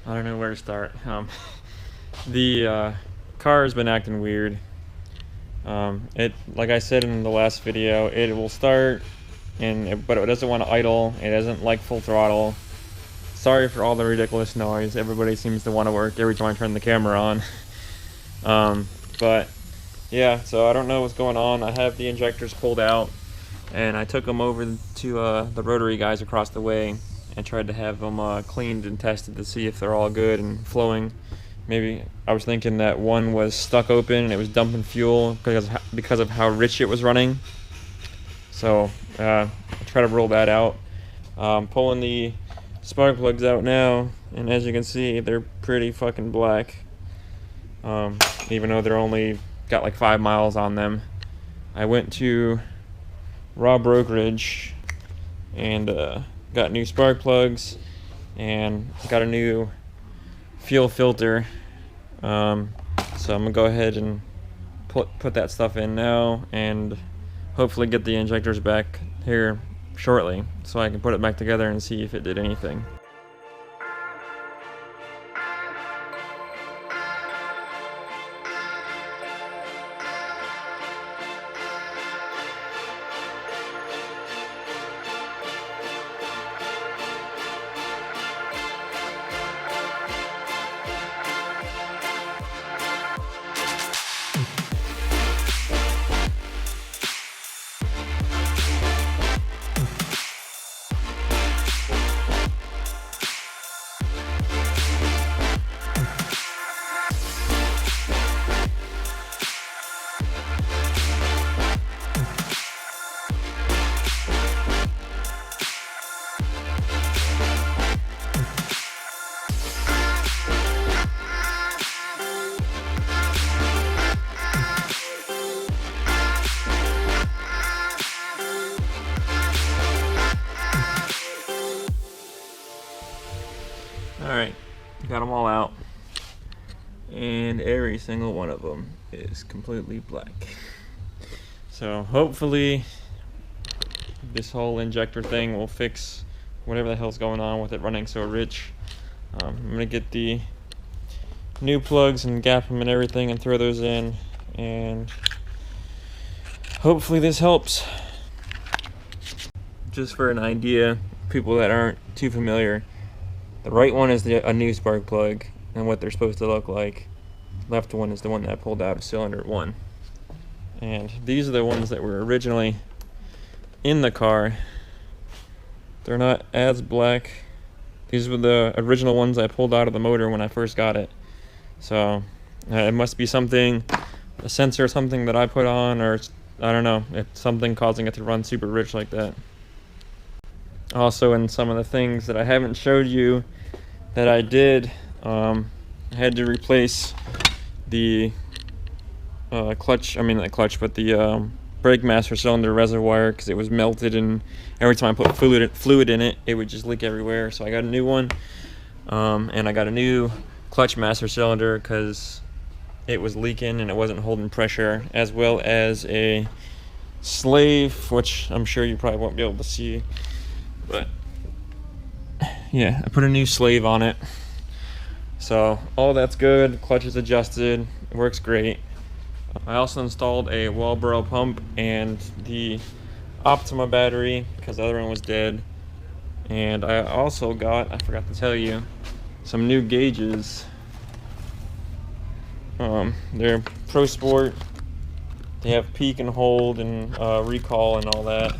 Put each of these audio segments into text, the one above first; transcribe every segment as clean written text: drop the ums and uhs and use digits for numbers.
I don't know where to start. The car has been acting weird. Like I said in the last video, it will start, but it doesn't want to idle. It doesn't like full throttle. Sorry for all the ridiculous noise. Everybody seems to want to work every time I turn the camera on. But yeah, so I don't know what's going on. I have the injectors pulled out, and I took them over to the rotary guys across the way and tried to have them cleaned and tested to see if they're all good and flowing. Maybe I was thinking that one was stuck open and it was dumping fuel because of how rich it was running. So I try to roll that out. Pulling the spark plugs out now, and as you can see, they're pretty fucking black. Even though they're only got like 5 miles on them. I went to Raw Brokerage and got new spark plugs and got a new fuel filter. So I'm gonna go ahead and put that stuff in now and hopefully get the injectors back here shortly so I can put it back together and see if it did anything. Alright, got them all out, and every single one of them is completely black. So hopefully this whole injector thing will fix whatever the hell's going on with it running so rich. I'm going to get the new plugs and gap them and everything and throw those in, and hopefully this helps. Just for an idea, people that aren't too familiar, the right one is a new spark plug and what they're supposed to look like. Left one is the one that I pulled out of cylinder 1. And these are the ones that were originally in the car. They're not as black. These were the original ones I pulled out of the motor when I first got it. So it must be something, a sensor or something that I put on, or I don't know, it's something causing it to run super rich like that. Also, in some of the things that I haven't showed you that I did, I had to replace the the brake master cylinder reservoir because it was melted, and every time I put fluid in it, it would just leak everywhere. So I got a new one, and I got a new clutch master cylinder because it was leaking and it wasn't holding pressure, as well as a slave, which I'm sure you probably won't be able to see, but yeah, I put a new slave on it. So all that's good. Clutch is adjusted, it works great. I also installed a Walbro pump and the Optima battery because the other one was dead. And I also got, I forgot to tell you, some new gauges. They're Pro Sport. They have peak and hold and recall and all that.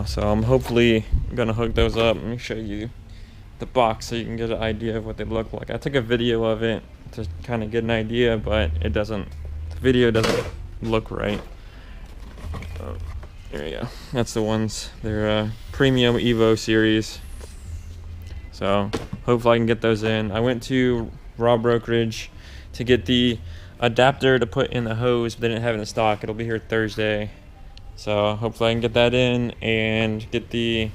So I'm hopefully gonna hook those up. Let me show you the box so you can get an idea of what they look like. I took a video of it to kind of get an idea, but the video doesn't look right. There you go. That's the ones. They're Premium Evo series. So hopefully I can get those in. I went to Raw Brokerage to get the adapter to put in the hose, but they didn't have it in stock. It'll be here Thursday. So hopefully I can get that in and get the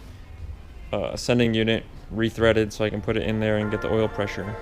sending unit rethreaded so I can put it in there and get the oil pressure.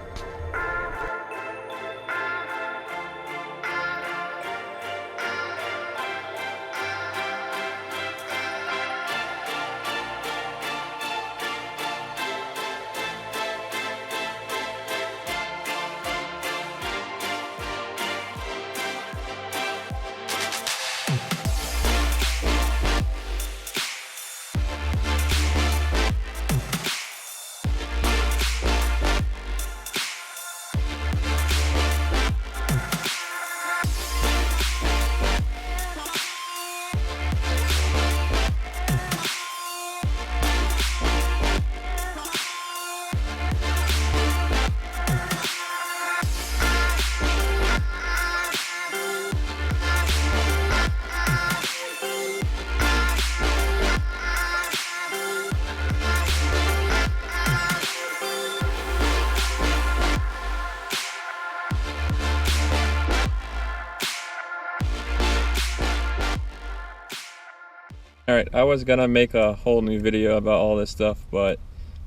Alright, I was gonna make a whole new video about all this stuff, but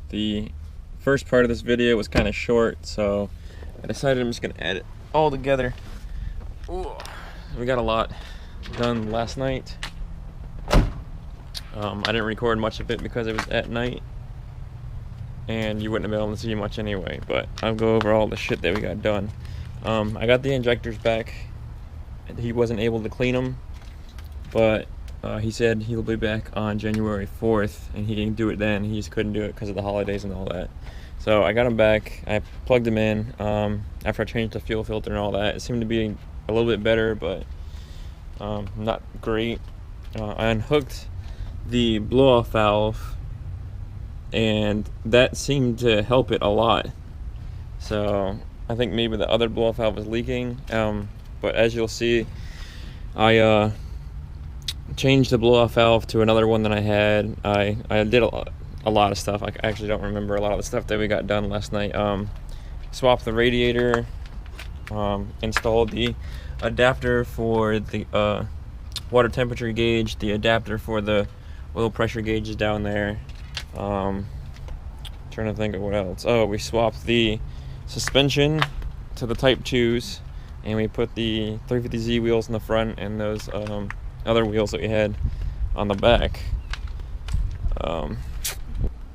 the first part of this video was kind of short, so I decided I'm just gonna add it all together. Ooh, we got a lot done last night. I didn't record much of it because it was at night, and you wouldn't have been able to see much anyway, but I'll go over all the shit that we got done. I got the injectors back. He wasn't able to clean them, but he said he'll be back on January 4th, and he didn't do it then. He just couldn't do it because of the holidays and all that. So I got him back. I plugged him in after I changed the fuel filter and all that. It seemed to be a little bit better, but not great. I unhooked the blow-off valve, and that seemed to help it a lot. So I think maybe the other blow-off valve was leaking, but as you'll see, I changed the blow-off valve to another one that I had. I did a lot of stuff. I actually don't remember a lot of the stuff that we got done last night. Swapped the radiator, installed the adapter for the water temperature gauge, the adapter for the oil pressure gauge is down there. Trying to think of what else. Oh, we swapped the suspension to the Type 2s, and we put the 350Z wheels in the front and those other wheels that we had on the back.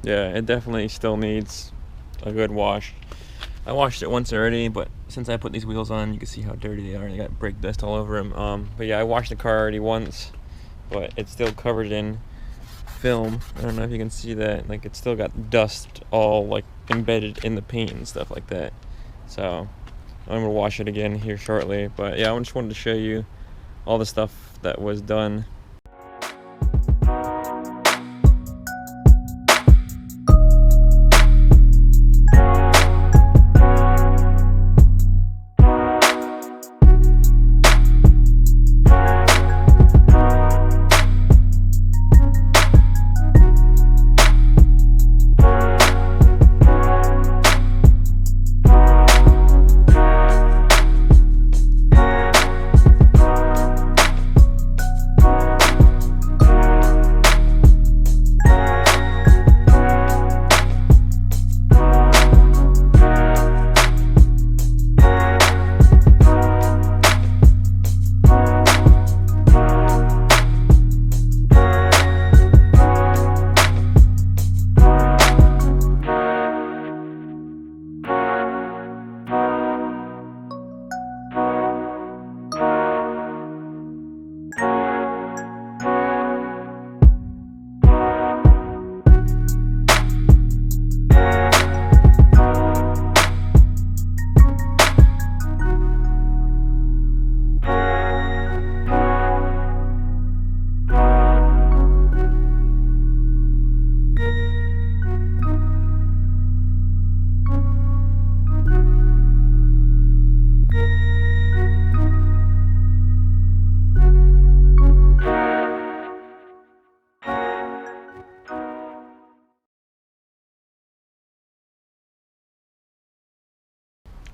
Yeah, it definitely still needs a good wash. I washed it once already, but since I put these wheels on, you can see how dirty they are. They got brake dust all over them. But yeah, I washed the car already once, but it's still covered in film. I don't know if you can see that. Like, it's still got dust all like embedded in the paint and stuff like that. So I'm gonna wash it again here shortly. But yeah, I just wanted to show you all the stuff that was done.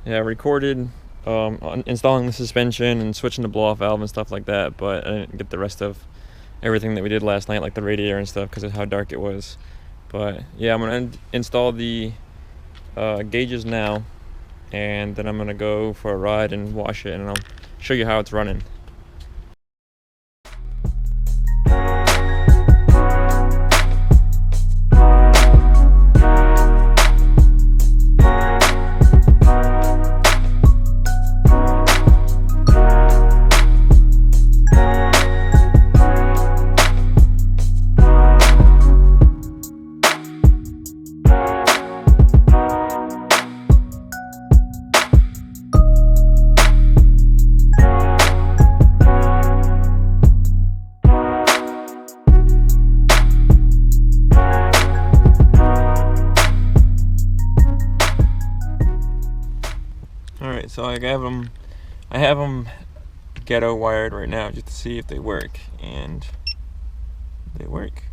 Yeah, I recorded installing the suspension and switching the blow-off valve and stuff like that, but I didn't get the rest of everything that we did last night, like the radiator and stuff, because of how dark it was. But yeah, I'm gonna install the gauges now, and then I'm gonna go for a ride and wash it, and I'll show you how it's running. Alright, so I have them ghetto wired right now just to see if they work, and they work.